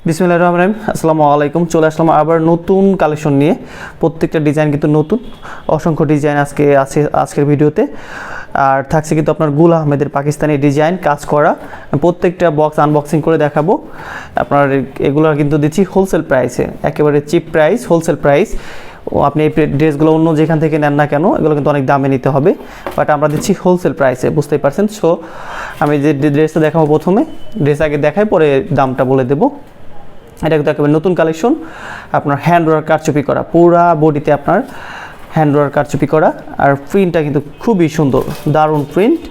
বিসমিল্লাহির রহমানির রহিম। আসসালামু আলাইকুম। চলে আসলাম আবার নতুন কালেকশন নিয়ে। প্রত্যেকটা ডিজাইন কিন্তু নতুন, অসংখ্য ডিজাইন আজকে আছে আজকের ভিডিওতে। আর থাকছে কিন্তু আপনার গুল আহমেদের পাকিস্তানি ডিজাইন কাজ করা, প্রত্যেকটা বক্স আনবক্সিং করে দেখাবো। আপনার এগুলো কিন্তু দিচ্ছি হোলসেল প্রাইসে, একেবারে চিপ প্রাইস, হোলসেল প্রাইস। আপনি এই ড্রেসগুলো অন্য যেখান থেকে নেন না কেন, এগুলো কিন্তু অনেক দামে নিতে হবে, বাট আমরা দিচ্ছি হোলসেল প্রাইসে, বুঝতেই পারছেন। সো আমি যে ড্রেসটা দেখাবো, প্রথমে ড্রেস আগে দেখাই, পরে দামটা বলে দেবো। এটা কিন্তু একেবারে নতুন কালেকশন, আপনার হ্যান্ড ওয়ার্ক কারচুপি করা, পুরা বডিতে আপনার হ্যান্ড ওয়ার্ক কারচুপি করা। আর প্রিন্টটা কিন্তু খুবই সুন্দর, দারুণ প্রিন্ট,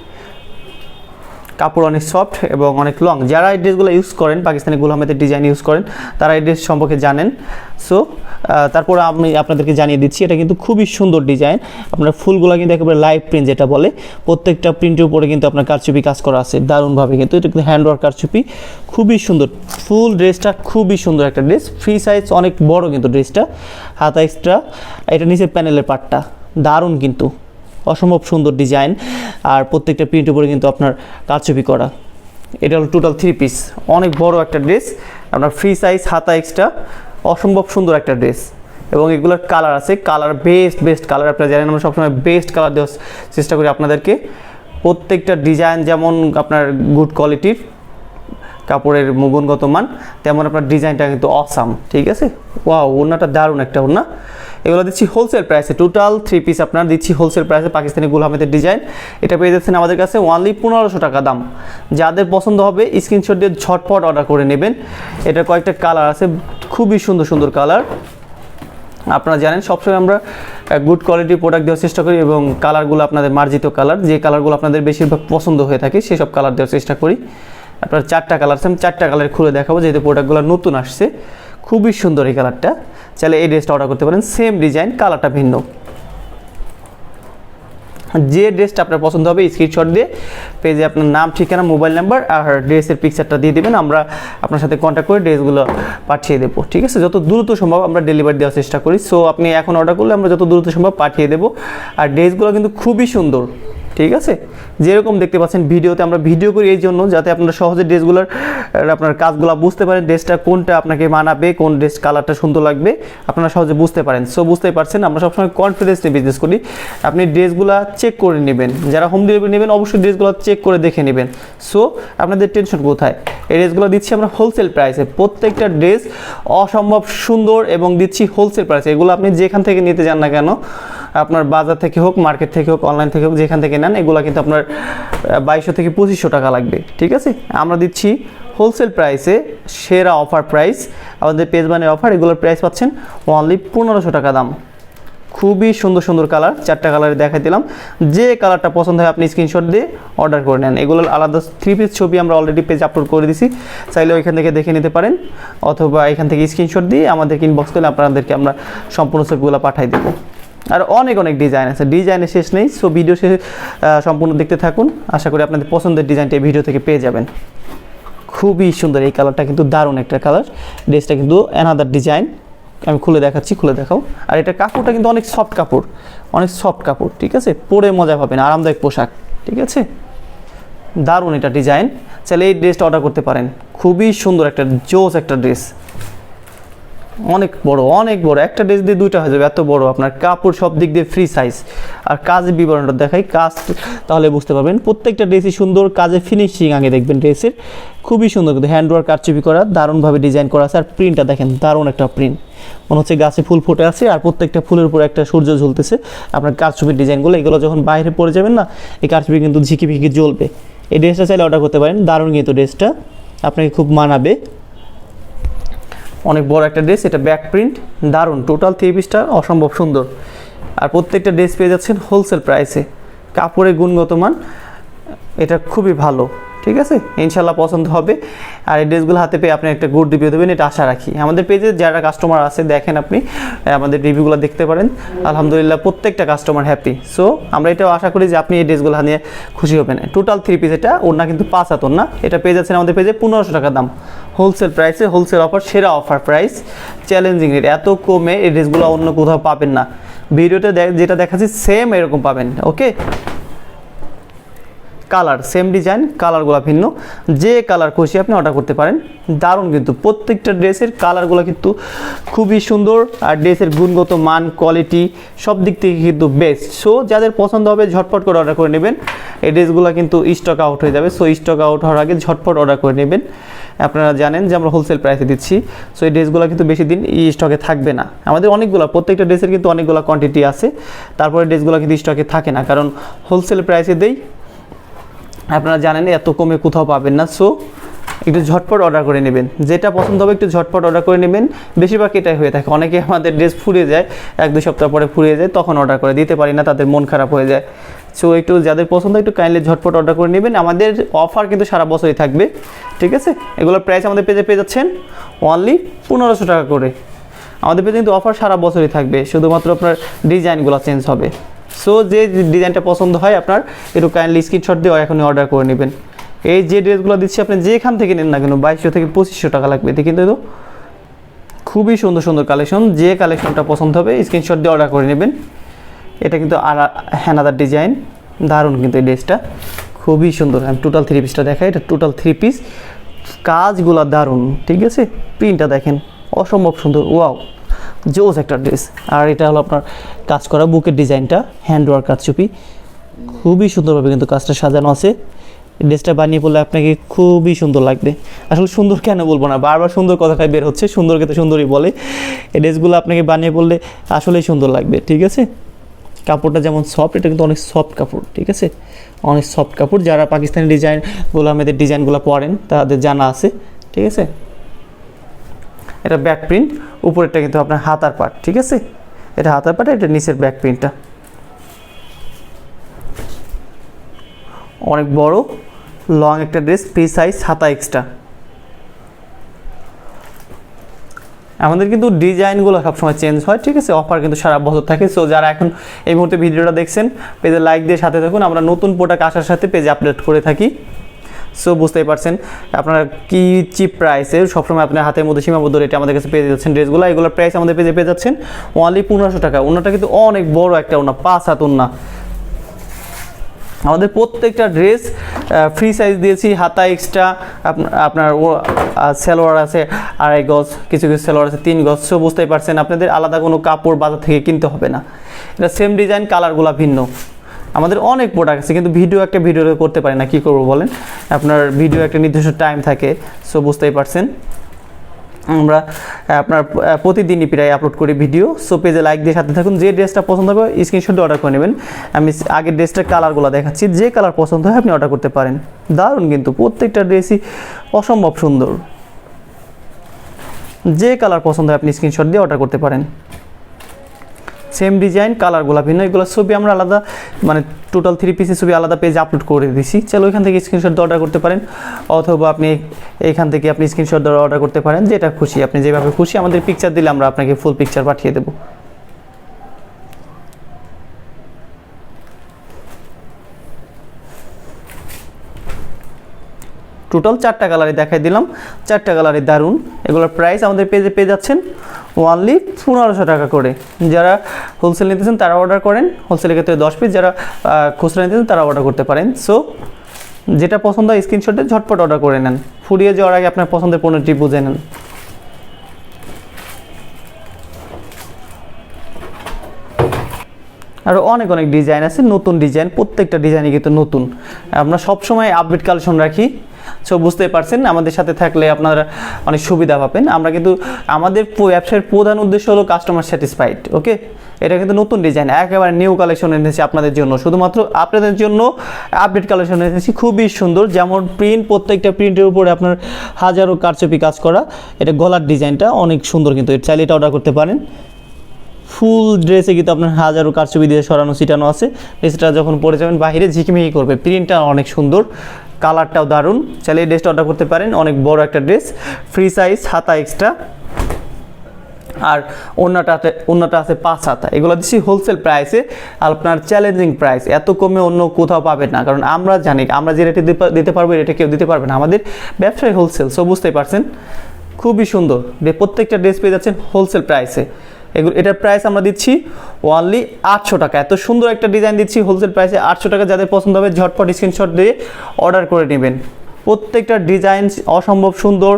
কাপড় অনেক সফট এবং অনেক লং। যারা এই ড্রেসগুলো ইউজ করেন, পাকিস্তানি গুল আহমেদের ডিজাইন ইউজ করেন, তারা এই ড্রেস সম্পর্কে জানেন। সো তারপরে আমি আপনাদেরকে জানিয়ে দিচ্ছি, এটা কিন্তু খুবই সুন্দর ডিজাইন। আপনার ফুলগুলো কিন্তু একেবারে লাইভ প্রিন্ট যেটা বলে, প্রত্যেকটা প্রিন্টের উপরে কিন্তু আপনার কারচুপি কাজ করা আছে দারুণভাবে। কিন্তু এটা কিন্তু হ্যান্ড ওয়ার্ক কারচুপি, খুবই সুন্দর। ফুল ড্রেসটা খুবই সুন্দর একটা ড্রেস, ফ্রি সাইজ, অনেক বড় কিন্তু ড্রেসটা, হাতা এক্সট্রা। এটা নিচে প্যানেলের পার্টটা দারুণ, কিন্তু অসম্ভব সুন্দর ডিজাইন। আর প্রত্যেকটা প্রিন্টের উপরে কিন্তু আপনার কারচুপি করা। এটা হলো টোটাল 3 পিস, অনেক বড় একটা ড্রেস, আপনার ফ্রি সাইজ, হাতা এক্সট্রা, অসম্ভব সুন্দর একটা ড্রেস। এবং এগুলোর কালার আছে, কালার বেস্ট কালার। আপনারা জানেন আমরা সবসময় বেস্ট কালার দেওয়ার চেষ্টা করি আপনাদেরকে। প্রত্যেকটা ডিজাইন যেমন আপনার গুড কোয়ালিটির, কাপড়ের গুণগত মান, তেমন আপনার ডিজাইনটা কিন্তু অসাম, ঠিক আছে। ওয়াও, ওড়নাটা দারুণ একটা ওড়না। এগুলো দিচ্ছি হোলসেল প্রাইসে, টোটাল 3 পিস আপনার দিচ্ছি হোলসেল প্রাইসে, পাকিস্তানি গুল আহমেদের ডিজাইন। এটা পেয়ে যাচ্ছেন আমাদের কাছে অনলি 1500 টাকা দাম। যাদের পছন্দ হবে স্ক্রিনশট দিয়ে ঝটপট অর্ডার করে নেবেন। এটার কয়েকটা কালার আছে, খুবই সুন্দর সুন্দর কালার। আপনারা জানেন সবসময় আমরা গুড কোয়ালিটির প্রোডাক্ট দেওয়ার চেষ্টা করি, এবং কালারগুলো আপনাদের মার্জিত কালার, যে কালারগুলো আপনাদের বেশিরভাগ পছন্দ হয়ে থাকে সেসব কালার দেওয়ার চেষ্টা করি। আপনার 4টা কালার আছে, আমি 4টা কালার খুলে দেখাবো, যেহেতু প্রোডাক্টগুলো নতুন আসছে। খুবই সুন্দর এই কালারটা, চাইলে এই ড্রেসটা অর্ডার করতে পারেন। সেম ডিজাইন, কালারটা ভিন্ন। যে ড্রেসটা আপনার পছন্দ হবে স্ক্রিনশট দিয়ে পেজে আপনার নাম, ঠিকানা, মোবাইল নাম্বার আর ড্রেসের পিকচারটা দিয়ে দেবেন, আমরা আপনার সাথে কন্ট্যাক্ট করে ড্রেসগুলো পাঠিয়ে দেবো, ঠিক আছে। যত দ্রুত সম্ভব আমরা ডেলিভারি দেওয়ার চেষ্টা করি। সো আপনি এখন অর্ডার করলে আমরা যত দ্রুত সম্ভব পাঠিয়ে দেবো। আর ড্রেসগুলো কিন্তু খুবই সুন্দর, ঠিক আছে। যেরকম দেখতে পাচ্ছেন ভিডিওতে, আমরা ভিডিও করি এই জন্য যাতে আপনারা সহজে ড্রেসগুলোর আপনার কাজগুলো বুঝতে পারেন, ড্রেসটা কোনটা আপনাকে মানাবে, কোন ড্রেস কালারটা সুন্দর লাগবে, আপনারা সহজে বুঝতে পারেন। সো বুঝতেই পারছেন, আমরা সবসময় কনফিডেন্স নিয়ে বিজনেস করি। আপনি ড্রেসগুলো চেক করে নেবেন, যারা হোম ডেলিভারি নেবেন অবশ্যই ড্রেসগুলো চেক করে দেখে নেবেন। সো আপনাদের টেনশন কোথায়, এই ড্রেসগুলো দিচ্ছি আমরা হোলসেল প্রাইসে। প্রত্যেকটা ড্রেস অসম্ভব সুন্দর এবং দিচ্ছি হোলসেল প্রাইসে। এগুলো আপনি যেখান থেকে নিতে যান না কেন, আপনার বাজার থেকে হোক, মার্কেট থেকে হোক, অনলাইন থেকে হোক, যেখান থেকে নেন, এগুলো কিন্তু আপনার 2200 থেকে 2500 টাকা লাগবে, ঠিক আছে। আমরা দিচ্ছি হোলসেল প্রাইসে, সেরা অফার প্রাইস, আমাদের পেজবানের অফার। এগুলোর প্রাইস পাচ্ছেন অনলি 1500 টাকা দাম। খুবই সুন্দর সুন্দর কালার, 4টা কালারে দেখাই দিলাম। যে কালারটা পছন্দ হয় আপনি স্ক্রিনশট দিয়ে অর্ডার করে নেন। এগুলোর আলাদা 3 পিস ছবি আমরা অলরেডি পেজ আপলোড করে দিছি, চাইলে ওইখান থেকে দেখে নিতে পারেন, অথবা এখান থেকে স্ক্রিনশট দিয়ে আমাদেরকে ইনবক্স করলে আপনাদেরকে আমরা সম্পূর্ণ ছবিগুলো পাঠিয়ে দেবো। আর অনেক অনেক ডিজাইন আছে, ডিজাইনের শেষ নেই। সো ভিডিও শেষে সম্পূর্ণ দেখতে থাকুন, আশা করি আপনাদের পছন্দের ডিজাইনটা এই ভিডিও থেকে পেয়ে যাবেন। খুবই সুন্দর এই কালারটা, কিন্তু দারুণ একটা কালার। ড্রেসটা কিন্তু অ্যানাদার ডিজাইন, আমি খুলে দেখাচ্ছি, খুলে দেখাও। আর এটা কাপড়টা কিন্তু অনেক সফট কাপড়, অনেক সফট কাপড়, ঠিক আছে। পরে মজা পাবেন, আরামদায়ক পোশাক, ঠিক আছে। দারুণ এটা ডিজাইন, চাইলে এই ড্রেসটা অর্ডার করতে পারেন। খুবই সুন্দর একটা জোস একটা ড্রেস, অনেক বড়, অনেক বড়। একটা ড্রেস দিয়ে 2টা হয়ে যাবে, এত বড়। আপনার কাপড় সব দিক দিয়ে ফ্রি সাইজ। আর কাজের বিবরণটা দেখাই, কাজ তাহলে বুঝতে পারবেন। প্রত্যেকটা ড্রেসই সুন্দর, কাজে ফিনিশিং আগে দেখবেন ড্রেসের, খুবই সুন্দর। কিন্তু হ্যান্ড ওয়ার্ক কারচুপি করা, দারুণভাবে ডিজাইন করা আছে। আর প্রিন্টটা দেখেন, দারুণ একটা প্রিন্ট, মনে হচ্ছে গাছে ফুল ফুটে আছে, আর প্রত্যেকটা ফুলের উপরে একটা সূর্য ঝুলতেছে। আপনার কারচুপির ডিজাইনগুলো, এগুলো যখন বাইরে পড়ে যাবেন না, এই কারচুপি কিন্তু ঝিকিমিকি জ্বলবে। এই ড্রেসটা চাইলে অর্ডার করতে পারেন, দারুণ কিন্তু ড্রেসটা আপনাকে খুব মানাবে। অনেক বড় একটা ড্রেস, এটা ব্যাক প্রিন্ট, দারুণ। টোটাল 3 পিসটা অসম্ভব সুন্দর। আর প্রত্যেকটা ড্রেস পেয়ে যাচ্ছেন হোলসেল প্রাইসে, কাপড়ের গুণগত মান এটা খুবই ভালো, ঠিক আছে। ইনশাল্লাহ পছন্দ হবে। আর এই ড্রেসগুলো হাতে পেয়ে আপনি একটা গুড রিভিউ দেবেন, এটা আশা রাখি। আমাদের পেজে যারা কাস্টমার আছে দেখেন, আপনি আমাদের রিভিউগুলো দেখতে পারেন। আলহামদুলিল্লাহ প্রত্যেকটা কাস্টমার হ্যাপি। সো আমরা এটাও আশা করি যে আপনি এই ড্রেসগুলো নিয়ে খুশি হবেন। টোটাল 3 পিস, এটা ওড়না কিন্তু 5 হাত ওড়না। এটা পেয়ে যাচ্ছেন আমাদের পেজে 1500 টাকা দাম, হোলসেল প্রাইসে, হোলসেল অফার, সেরা অফার প্রাইস, চ্যালেঞ্জিং রেট। এত কমে এই ড্রেসগুলো অন্য কোথাও পাবেন না। ভিডিওতে যেটা দেখাচ্ছি সেম এরকম পাবেন, ওকে। কালার সেম ডিজাইন, কালারগুলো ভিন্ন, যে কালার খুশি আপনি অর্ডার করতে পারেন। দারুণ কিন্তু প্রত্যেকটা ড্রেসের কালারগুলো কিন্তু খুবই সুন্দর, আর ড্রেসের গুণগত মান কোয়ালিটি সব দিক থেকে কিন্তু বেস্ট। সো যাদের পছন্দ হবে ঝটপট করে অর্ডার করে নেবেন। এই ড্রেসগুলো কিন্তু স্টক আউট হয়ে যাবে, সো স্টক আউট হওয়ার আগে ঝটপট অর্ডার করে নেবেন। আপনারা জানেন যে আমরা হোলসেল প্রাইসে দিচ্ছি, সো এই ড্রেসগুলো কিন্তু বেশি দিন স্টকে থাকবে না। আমাদের অনেকগুলো, প্রত্যেকটা ড্রেসের কিন্তু অনেকগুলো কোয়ান্টিটি আছে, তারপরে ড্রেসগুলো কিন্তু স্টকে থাকে না, কারণ হোলসেল প্রাইসে দেই, আপনারা জানেন এত কমে কোথাও পাবেন না। সো একটু ঝটপট অর্ডার করে নেবেন, যেটা পছন্দ হবে একটু ঝটপট অর্ডার করে নেবেন। বেশিরভাগ এটাই হয়ে থাকে, অনেকে আমাদের ড্রেস ফুরিয়ে যায়, 1-2 সপ্তাহ পরে ফুরিয়ে যায়, তখন অর্ডার করে দিতে পারি না, তাদের মন খারাপ হয়ে যায়। সো একটু যাদের পছন্দ একটু কাইন্ডলি ঝটপট অর্ডার করে নেবেন। আমাদের অফার কিন্তু সারা বছরই থাকবে, ঠিক আছে। এগুলোর প্রাইস আমাদের পেজে পেয়ে যাচ্ছেন অনলি 1500 টাকা করে। আমাদের পেজে কিন্তু অফার সারা বছরই থাকবে, শুধুমাত্র আপনার ডিজাইনগুলো চেঞ্জ হবে। সো যে ডিজাইনটা পছন্দ হয় আপনার একটু কাইন্ডলি স্ক্রিনশট দিয়ে এখনই অর্ডার করে নেবেন। এই যে ড্রেসগুলো দিচ্ছি আপনি যেখান থেকে নেন না কেন 2200 থেকে 2500 টাকা লাগবে, এতে কিন্তু খুবই সুন্দর সুন্দর কালেকশন। যে কালেকশনটা পছন্দ হবে স্ক্রিনশট দিয়ে অর্ডার করে নেবেন। এটা কিন্তু অ্যানাদার ডিজাইন, দারুণ কিন্তু এই ড্রেসটা খুবই সুন্দর। আমি টোটাল 3 পিসটা দেখাই, এটা টোটাল 3 পিস, কাজগুলো দারুণ, ঠিক আছে। প্রিন্টটা দেখেন অসম্ভব সুন্দর, ওয়াও জোস একটা ড্রেস। আর এটা হলো আপনার কাজ করা বুকের ডিজাইনটা, হ্যান্ড ওয়ার্ক কাজ চুপি, খুবই সুন্দরভাবে কিন্তু কাজটা সাজানো আছে। ড্রেসটা বানিয়ে পড়লে আপনাকে খুবই সুন্দর লাগবে। আসলে সুন্দর কেন বলবো না, বারবার সুন্দর কথাটাই বের হচ্ছে, সুন্দরকে তো সুন্দরই বলে। এই ড্রেসগুলো আপনাকে বানিয়ে পড়লে আসলেই সুন্দর লাগবে, ঠিক আছে। কাপড়টা যেমন সফট, এটা কিন্তু অনেক সফট কাপড়, ঠিক আছে, অনেক সফট কাপড়। যারা পাকিস্তানি ডিজাইন গোলামেদের ডিজাইনগুলো পরেন তাদের জানা আছে, ঠিক আছে। এটা ব্যাক প্রিন্ট, উপরেরটা কিন্তু আপনার হাতার পার্ট, ঠিক আছে। এটা হাতার পার্ট, এটা নিচের ব্যাক প্রিন্টটা অনেক বড় লং একটা ড্রেস, ফ্রি সাইজ, হাতা এক্সট্রা। আমাদের কিন্তু ডিজাইনগুলো সবসময় চেঞ্জ হয়, ঠিক আছে। অফার কিন্তু সারা বছর থাকে। সো যারা এখন এই মুহূর্তে ভিডিওটা দেখছেন, পেজে লাইক দিয়ে সাথে থাকুন। আমরা নতুন প্রোডাক্ট আসার সাথে পেজে আপডেট করে থাকি। সো বুঝতেই পারছেন আপনারা কি চিপ প্রাইসে সবসময় আপনার হাতের মধ্যে সীমাবদ্ধ রেটে আমাদের কাছে পেয়ে যাচ্ছেন ড্রেসগুলো। এগুলোর প্রাইস আমাদের পেজে পেয়ে যাচ্ছেন অনলি 1500 টাকা। ওনাটা কিন্তু অনেক বড় একটা ওনা, 5 হাত ওনা। আমাদের প্রত্যেকটা ড্রেস ফ্রি সাইজ দিয়েছি, হাতা এক্সট্রা, আপনার সালোয়ার আছে 2.5 গজ, কিছু কিছু সালোয়ার আছে 3 গজ। সো বুঝতেই পারছেন আপনাদের আলাদা কোনো কাপড় বাজার থেকে কিনতে হবে না। এটা সেম ডিজাইন, কালারগুলো ভিন্ন। আমাদের অনেক প্রোডাক্ট আছে, কিন্তু ভিডিও করতে পারি না, কী করবো বলেন। আপনার ভিডিও একটা নির্দিষ্ট টাইম থাকে, সো বুঝতেই পারছেন। আমরা আপনার প্রতিদিনই প্রায় আপলোড করি ভিডিও। সো পেজে লাইক দিয়ে সাথে থাকুন। যে ড্রেসটা পছন্দ হবে স্ক্রিনশট অর্ডার করে নেবেন। আমি আগের ড্রেসটার কালারগুলো দেখাচ্ছি, যে কালার পছন্দ হয় আপনি অর্ডার করতে পারেন। দারুণ কিন্তু প্রত্যেকটা ড্রেসই অসম্ভব সুন্দর। যে কালার পছন্দ হয় আপনি স্ক্রিনশট দিয়ে অর্ডার করতে পারেন। সেম ডিজাইন, কালারগুলো ভিন্ন। এগুলো ছবি আমরা আলাদা, মানে টোটাল 3 পিসের ছবি আলাদা পেজে আপলোড করে দিয়েছি। চলো ওইখান থেকে স্ক্রিনশট দিয়ে অর্ডার করতে পারেন, অথবা আপনি এইখান থেকে আপনি স্ক্রিনশট দিয়ে অর্ডার করতে পারেন। যেটা খুশি, আপনি যেভাবে খুশি আমাদের পিকচার দিলে আমরা আপনাকে ফুল পিকচার পাঠিয়ে দেবো। টোটাল 4টা কালারই দেখাই দিলাম, 4টা কালারই দারুণ। এগুলোর প্রাইস আমাদের পেজে পেয়ে যাচ্ছেন অনলি 1500 টাকা করে। যারা হোলসেল নিতেছেন তারা অর্ডার করেন, হোলসেলের ক্ষেত্রে 10 পিস। যারা খুচরা নিতেছেন তারা অর্ডার করতে পারেন। সো যেটা পছন্দ হয় স্ক্রিনশটে ঝটপট অর্ডার করে নেন। ফুরিয়ে যাওয়ার আগে আপনার পছন্দের পণ্যটি বুঝে নেন। আরও অনেক অনেক ডিজাইন আছে, নতুন ডিজাইন, প্রত্যেকটা ডিজাইনই কিন্তু নতুন। আমরা সবসময় আপডেট কালেকশন রাখি। সো বুঝতেই পারছেন, আমাদের সাথে থাকলে আপনারা অনেক সুবিধা পাবেন। আমরা কিন্তু আমাদের ব্যবসায়ের প্রধান উদ্দেশ্য হলো কাস্টমার স্যাটিসফাইড, ওকে। এটা কিন্তু নতুন ডিজাইন, একেবারে নিউ কালেকশন এনেছি আপনাদের জন্য, শুধুমাত্র আপনাদের জন্য আপডেট কালেকশন এনেছি। খুবই সুন্দর, যেমন প্রিন্ট, প্রত্যেকটা প্রিন্টের উপরে আপনার হাজারো কারচুপি কাজ করা। এটা গলার ডিজাইনটা অনেক সুন্দর, কিন্তু চাইলে এটা অর্ডার করতে পারেন। ফুল ড্রেসে কিন্তু আপনার হাজারো কারচুপি দিয়ে সরানো ছিটানো আছে। ড্রেসটা যখন পরে যাবেন বাইরে ঝিকিমিকি করবে। প্রিন্টটা অনেক সুন্দর, কালারটাও দারুণ। চাইলে এই ড্রেসটা অর্ডার করতে পারেন। অনেক বড় একটা ড্রেস, ফ্রি সাইজ, হাতা এক্সট্রা, আর অন্যটা আছে 5 হাতা। এগুলো দিচ্ছি হোলসেল প্রাইসে, আপনার চ্যালেঞ্জিং প্রাইস। এত কমে অন্য কোথাও পাবেন না, কারণ আমরা জানি আমরা যে রেটে দিতে পারবো এই রেটে কেউ দিতে পারবে না। আমাদের ব্যবসায় হোলসেল, সো বুঝতেই পারছেন। খুবই সুন্দর, প্রত্যেকটা ড্রেস পেয়ে যাচ্ছেন হোলসেল প্রাইসে। এটার প্রাইস আমরা দিচ্ছি ওনলি 800 টাকা। এত সুন্দর একটা ডিজাইন দিচ্ছি হোলসেল প্রাইসে 800 টাকা। যাদের পছন্দ হবে ঝটপট স্ক্রিনশট দিয়ে অর্ডার করে নেবেন। প্রত্যেকটা ডিজাইন অসম্ভব সুন্দর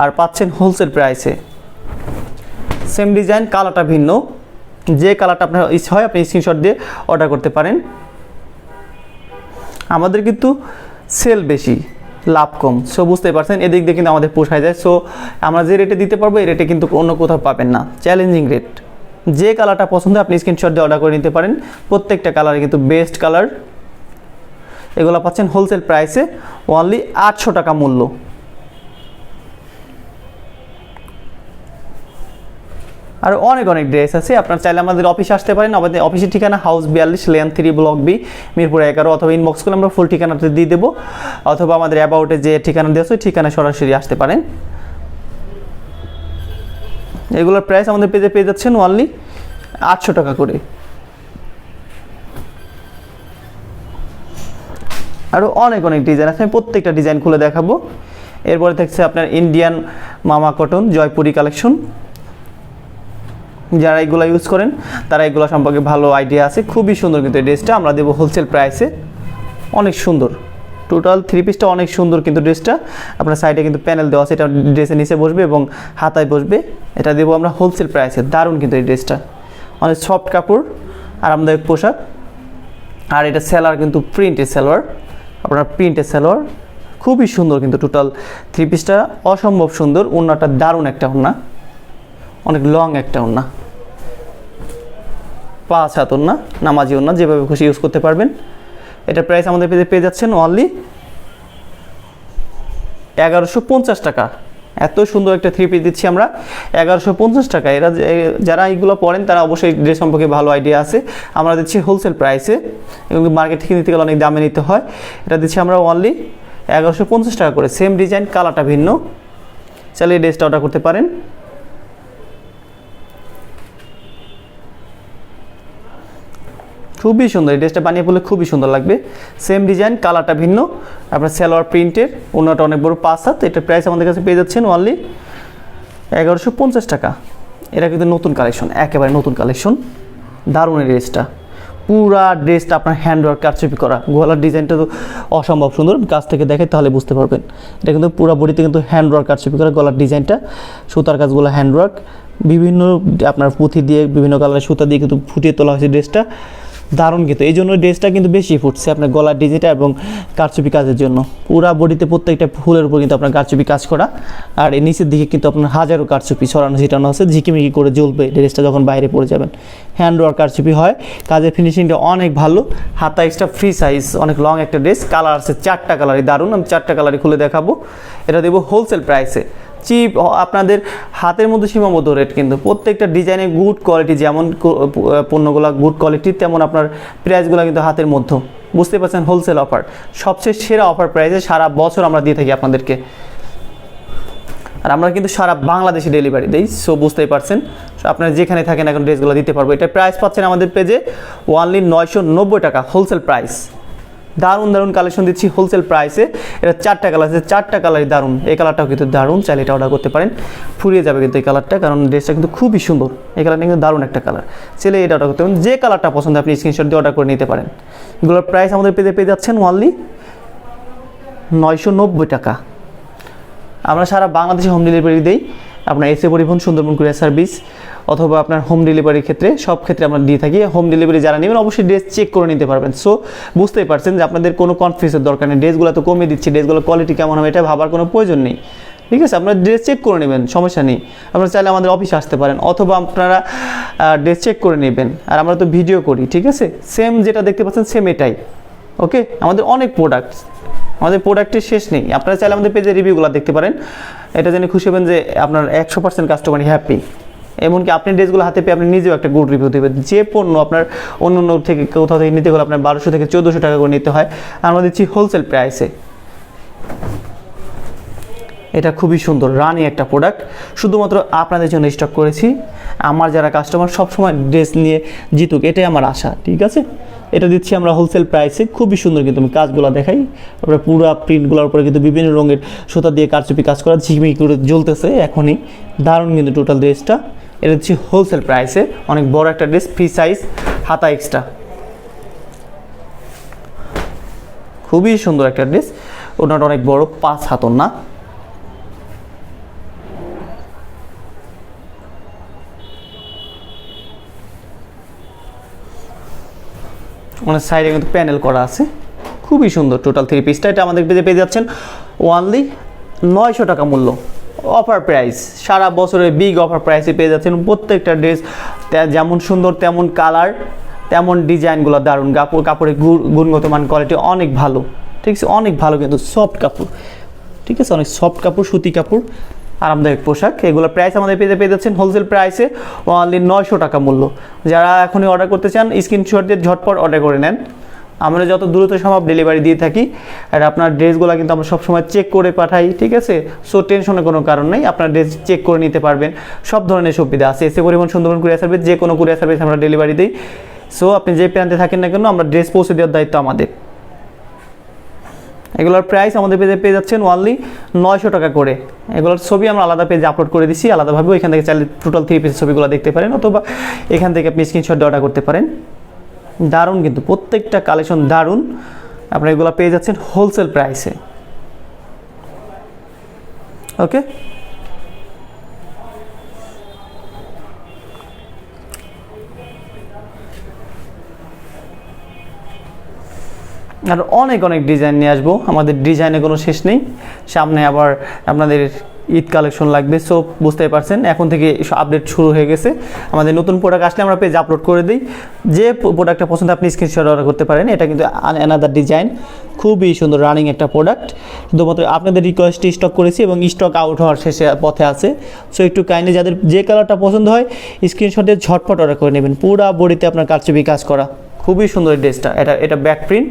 আর পাচ্ছেন হোলসেল প্রাইসে। সেম ডিজাইন, কালারটা ভিন্ন, যে কালারটা আপনার ইচ্ছা হয় আপনি স্ক্রিনশট দিয়ে অর্ডার করতে পারেন। আমাদের কিন্তু সেল বেশি, লাভ কম, সো বুঝতেই পারছেন, এদিক দিয়ে কিন্তু আমাদের পোষায় যায়। সো আমরা যে রেটে দিতে পারবো এই রেটে কিন্তু অন্য কোথাও পাবেন না, চ্যালেঞ্জিং রেট। যে কালারটা পছন্দ আপনি স্ক্রিনশট দিয়ে অর্ডার করে নিতে পারেন। প্রত্যেকটা কালার কিন্তু বেস্ট কালার। এগুলো পাচ্ছেন হোলসেল প্রাইসে ওনলি 800 টাকা মূল্য। আর অনেক অনেক ড্রেস আছে, আপনার চাইলে আমাদের অফিসে আসতে পারেন। আমাদের অফিসের ঠিকানা house 42 lane 3 block B Mirpur 11, অথবা ইনবক্স করলে আমরা ফুল ঠিকানাতে দিয়ে দেবো, অথবা আমাদের অ্যাবাউটে যে ঠিকানা দেওয়া আছে ঠিকানা সরাসরি আসতে পারেন। এগুলোর প্রাইস আমাদের পেজে পেয়ে যাচ্ছেন ওনলি 800 টাকা করে। আরও অনেক অনেক ডিজাইন আছে, আমি প্রত্যেকটা ডিজাইন খুলে দেখাবো। এরপরে থাকছে আপনার ইন্ডিয়ান মামা কটন জয়পুরি কালেকশন। যারা এগুলো ইউজ করেন তারা এগুলো সম্পর্কে ভালো আইডিয়া আছে। খুবই সুন্দর কিন্তু এই ড্রেসটা আমরা দেবো হোলসেল প্রাইসে, অনেক সুন্দর। টোটাল 3 পিসটা অনেক সুন্দর কিন্তু ড্রেসটা। আপনার সাইডে কিন্তু প্যানেল দেওয়া আছে, এটা ড্রেসের নিচে বসবে এবং হাতায় বসবে। এটা দেবো আমরা হোলসেল প্রাইসে। দারুণ কিন্তু এই ড্রেসটা, অনেক সফট কাপড়, আরামদায়ক পোশাক। আর এটা সেলার কিন্তু প্রিন্টের সেলোয়ার, আপনার প্রিন্টের সেলোয়ার খুবই সুন্দর কিন্তু। টোটাল 3 পিসটা অসম্ভব সুন্দর। ওড়নাটা দারুণ একটা ওড়না, অনেক লং একটা ওড়না, 5 হাত ওড়না, নামাজি ওড়না, যেভাবে খুশি ইউজ করতে পারবেন। এটার প্রাইস আমাদের পেয়ে যাচ্ছেন অনলি 1150 টাকা। এত সুন্দর একটা 3 পিস দিচ্ছি আমরা 1150 টাকা। এরা যারা এইগুলো পড়েন তারা অবশ্যই ড্রেস সম্পর্কে ভালো আইডিয়া আছে। আমরা দিচ্ছি হোলসেল প্রাইসে, এবং মার্কেট থেকে নিতে গেলে অনেক দামে নিতে হয়। এটা দিচ্ছি আমরা অনলি 1150 টাকা করে। সেম ডিজাইন, কালারটা ভিন্ন, চাইলে এই ড্রেসটা অর্ডার করতে পারেন। খুবই সুন্দর, এই ড্রেসটা বানিয়ে পড়লে খুবই সুন্দর লাগবে। সেম ডিজাইন, কালারটা ভিন্ন, আপনার সালোয়ার প্রিন্টের, ওনাটা অনেক বড় 5 হাত। এটার প্রাইস আমাদের কাছে পেয়ে যাচ্ছেন অনলি 1150 টাকা। এটা কিন্তু নতুন কালেকশন, একেবারে নতুন কালেকশন। দারুণ এই ড্রেসটা, পুরা ড্রেসটা আপনার হ্যান্ডওয়ার্ক কারচুপি করা। গলার ডিজাইনটা তো অসম্ভব সুন্দর, কাছ থেকে দেখে তাহলে বুঝতে পারবেন। এটা কিন্তু পুরো বডিতে কিন্তু হ্যান্ডওয়ার্ক কারচুপি করা। গলার ডিজাইনটা, সুতার কাজগুলো হ্যান্ডওয়ার্ক, বিভিন্ন আপনার পুঁথি দিয়ে বিভিন্ন কালারের সুতা দিয়ে কিন্তু ফুটিয়ে তোলা হয়েছে ড্রেসটা। দারুণ কিন্তু, এই জন্য ড্রেসটা কিন্তু বেশি ফুটছে আপনার গলার ডিজাইনটা এবং কারচুপি কাজের জন্য। পুরা বডিতে প্রত্যেকটা ফুলের উপর কিন্তু আপনার কারচুপি কাজ করা। আর এই নিচের দিকে কিন্তু আপনার হাজারো কারচুপি ছড়ানো ছিটানো আছে, ঝিকিমিকি করে জ্বলবে ড্রেসটা যখন বাইরে পড়ে যাবেন। হ্যান্ডওয়ার্ক কারচুপি হয়, কাজের ফিনিশিংটা অনেক ভালো। হাতা এক্সট্রা ফ্রি সাইজ, অনেক লং একটা ড্রেস। কালার আছে 4টা কালারই দারুণ, আমি 4টা কালারই খুলে দেখাবো। এটা দেবো হোলসেল প্রাইসে, চিপ, আপনাদের হাতের মধ্যে সীমাবদ্ধ রেট। কিন্তু প্রত্যেকটা ডিজাইনে গুড কোয়ালিটি, যেমন পণ্যগুলো গুড কোয়ালিটি তেমন আপনার প্রাইসগুলো কিন্তু হাতের মধ্যে। বুঝতে পারছেন, হোলসেল অফার, সবচেয়ে সেরা অফার প্রাইসে সারা বছর আমরা দিয়ে থাকি আপনাদেরকে। আর আমরা কিন্তু সারা বাংলাদেশে ডেলিভারি দিই, সো বুঝতেই পারছেন আপনারা যেখানে থাকেন এখন ড্রেসগুলো দিতে পারবো। এটা প্রাইস পাচ্ছেন আমাদের পেজে অনলি 990 টাকা হোলসেল প্রাইস। দারুণ দারুণ কালেকশন দিচ্ছি হোলসেল প্রাইসে। এটা 4টা কালার আছে, 4টা কালারই দারুণ। এই কালারটাও কিন্তু দারুণ, চাইলে এটা অর্ডার করতে পারেন। ফুরিয়ে যাবে কিন্তু এই কালারটা, কারণ ড্রেসটা কিন্তু খুবই সুন্দর। এই কালারটা কিন্তু দারুণ একটা কালার, চাইলে এটা অর্ডার করতে পারেন। যে কালারটা পছন্দ আপনি স্ক্রিনশট দিয়ে অর্ডার করে নিতে পারেন। এগুলোর প্রাইস আমাদের পেয়ে যাচ্ছেন অনলি 990 টাকা। আমরা সারা বাংলাদেশে হোম ডেলিভারি দিই। আপনার এসএ পরিবহন, সুন্দরবন কুরিয়ার সার্ভিস, অথবা আপনার হোম ডেলিভারির ক্ষেত্রে, সব ক্ষেত্রে আমরা দিয়ে থাকি। হোম ডেলিভারি যারা নেবেন অবশ্যই ড্রেস চেক করে নিতে পারবেন। সো বুঝতেই পারছেন যে আপনাদের কোনো কনফিউজের দরকার নেই। ড্রেসগুলো তো কমিয়ে দিচ্ছি, ড্রেসগুলোর কোয়ালিটি কেমন হবে এটা ভাবার কোনো প্রয়োজন নেই। ঠিক আছে, আপনারা ড্রেস চেক করে নেবেন, সমস্যা নেই। আপনারা চাইলে আমাদের অফিসে আসতে পারেন, অথবা আপনারা ড্রেস চেক করে নেবেন। আর আমরা তো ভিডিও করি, ঠিক আছে, সেম যেটা দেখতে পাচ্ছেন সেম এটাই। ওকে, আমাদের অনেক প্রোডাক্টস, আমাদের প্রোডাক্টের শেষ নেই। আপনারা চাইলে আমাদের পেজে রিভিউগুলো দেখতে পারেন। এটা জেনে খুশি হবেন যে আপনার 100% কাস্টমারই হ্যাপি। এমনকি আপনি ড্রেসগুলো হাতে পেয়ে আপনি নিজেও একটা গুড রিভিউ দেবেন। যে পণ্য আপনার অন্য অন্য থেকে কোথাও থেকে নিতে হলে আপনার 1200 থেকে 1400 টাকা করে নিতে হয়, আমরা দিচ্ছি হোলসেল প্রাইসে। এটা খুবই সুন্দর রানি একটা প্রোডাক্ট, শুধুমাত্র আপনাদের জন্য স্টক করেছি। আমার যারা কাস্টমার সবসময় ড্রেস নিয়ে জিতুক, এটাই আমার আশা। ঠিক আছে, এটা দিচ্ছি আমরা হোলসেল প্রাইসে। খুবই সুন্দর কিন্তু, আমি কাজগুলো দেখাই। আপনার পুরো প্রিন্টগুলোর উপরে কিন্তু বিভিন্ন রঙের সুতা দিয়ে কারচুপি কাজ করা, ঝিকমিক করে জ্বলতেছে এখনই। দারুণ কিন্তু টোটাল ড্রেসটা, এটা হচ্ছে হোলসেল প্রাইসে, অনেক বড় একটা ড্রেস, ফ্রি সাইজ, হাতা এক্সট্রা, খুবই সুন্দর একটা ড্রেস। ওনাটা অনেক বড়, 5 হাতর না। ওনার সাইডে কিন্তু প্যানেল করা আছে, খুবই সুন্দর। টোটাল 3 পিসটা এটা আমাদের পেয়ে যাচ্ছেন ওনলি 900 টাকা মূল্য, অফার প্রাইস, সারা বছরের বিগ অফার প্রাইসে পেয়ে যাচ্ছেন। প্রত্যেকটা ড্রেস যেমন সুন্দর তেমন কালার তেমন ডিজাইনগুলো দারুণ, কাপড়ের গুণগত মান কোয়ালিটি অনেক ভালো, ঠিক আছে, অনেক ভালো, কিন্তু সফট কাপড়, ঠিক আছে, অনেক সফট কাপড়, সুতি কাপড়, আরামদায়ক পোশাক। এগুলোর প্রাইস আমাদের পেয়ে যাচ্ছেন হোলসেল প্রাইসে অনলি 900 টাকা মূল্য। যারা এখনই অর্ডার করতে চান স্ক্রিনশট দিয়ে ঝটপট অর্ডার করে নেন। আমরা যত দ্রুত সম্ভব ডেলিভারি দিয়ে থাকি। আর আপনার ড্রেসগুলো কিন্তু আমরা সবসময় চেক করে পাঠাই, ঠিক আছে, সো টেনশনের কোনো কারণ নেই, আপনার ড্রেস চেক করে নিতে পারবেন, সব ধরনের সুবিধা আছে। এসে পরিবহন, সুন্দরবন কুরিয়ার সার্ভিস, যে কোনো কুরিয়ার সার্ভিস আমরা ডেলিভারি দিই। সো আপনি যে প্রান্তে থাকেন না কেন, আমরা ড্রেস পৌঁছে দেওয়ার দায়িত্ব আমাদের। এগুলোর প্রাইস আমাদের পেয়ে যাচ্ছেন অনলি 900 টাকা করে। এগুলোর ছবি আমরা আলাদা পেজে আপলোড করে দিচ্ছি আলাদাভাবে, ওইখান থেকে চাইলে টোটাল 3 পিসের ছবিগুলো দেখতে পারেন, অথবা এখান থেকে আপনি স্ক্রিনশট দিয়ে অর্ডার করতে পারেন। দারুণ, কিন্তু প্রত্যেকটা কালেকশন দারুণ। আপনারা এগুলো পেয়ে যাচ্ছেন হোলসেল প্রাইসে। ওকে, আর অনেক অনেক ডিজাইন নিয়ে আসবো, আমাদের ডিজাইনে কোনো শেষ নেই। সামনে আবার আপনাদের ঈদ কালেকশন লাগবে, সো বুঝতেই পারছেন এখন থেকে আপডেট শুরু হয়ে গেছে। আমাদের নতুন প্রোডাক্ট আসলে আমরা পেজ আপলোড করে দিই, যে প্রোডাক্টটা পছন্দ আপনি স্ক্রিনশট অর্ডার করতে পারেন। এটা কিন্তু অ্যানাদার ডিজাইন, খুবই সুন্দর রানিং একটা প্রোডাক্ট, শুধুমাত্র আপনাদের রিকোয়েস্টে স্টক করেছি এবং স্টক আউট হওয়ার শেষে পথে আছে। সো একটু কাইন্ডলি যাদের যে কালারটা পছন্দ হয় স্ক্রিনশটে ঝটপট অর্ডার করে নেবেন। পুরা বডিতে আপনার কারচুপি কাজ করা, খুবই সুন্দর ড্রেসটা। এটা ব্যাক প্রিন্ট,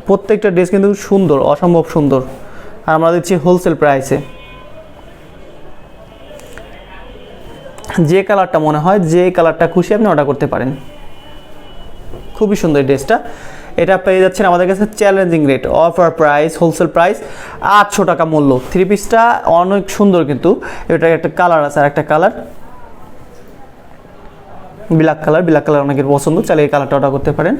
প্রত্যেকটা ড্রেস কিন্তু সুন্দর, অসম্ভব সুন্দর। আর আমরা দিচ্ছি হোলসেল প্রাইসে। যে কালারটা মনে হয়, যে কালারটা খুশি আপনি অর্ডার করতে পারেন। খুবই সুন্দর ড্রেসটা। এটা পেয়ে যাচ্ছেন আমাদের কাছে challenging rate, offer price, wholesale price 800 টাকা মূল্য। 3 পিসটা অনেক সুন্দর, কিন্তু এটা একটা কালার আছে, আর একটা কালার ব্ল্যাক কালার অনেকের পছন্দ, চাইলে এই কালারটা অর্ডার করতে পারেন।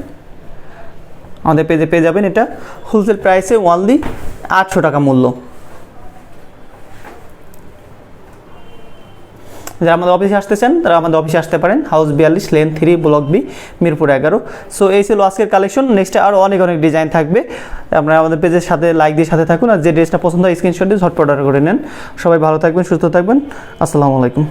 আমাদের পেজে পেয়ে যাবেন এটা হোলসেল প্রাইসে অনলি 800 টাকা মূল্য। যারা আমাদের অফিসে আসতে চান তারা আমাদের অফিসে আসতে পারেন, house 42, lane 3, block B, Mirpur 11। So এই ছিল আজকের কালেকশন। নেক্সটে আরও অনেক অনেক ডিজাইন থাকবে। আপনারা আমাদের পেজের সাথে লাইক দিয়ে সাথে থাকুন, আর যে ড্রেসটা পছন্দ হয় স্ক্রিনশট দিয়ে ঝটপট অর্ডার করে নেন। সবাই ভালো থাকবেন, সুস্থ থাকবেন। আসসালামু আলাইকুম।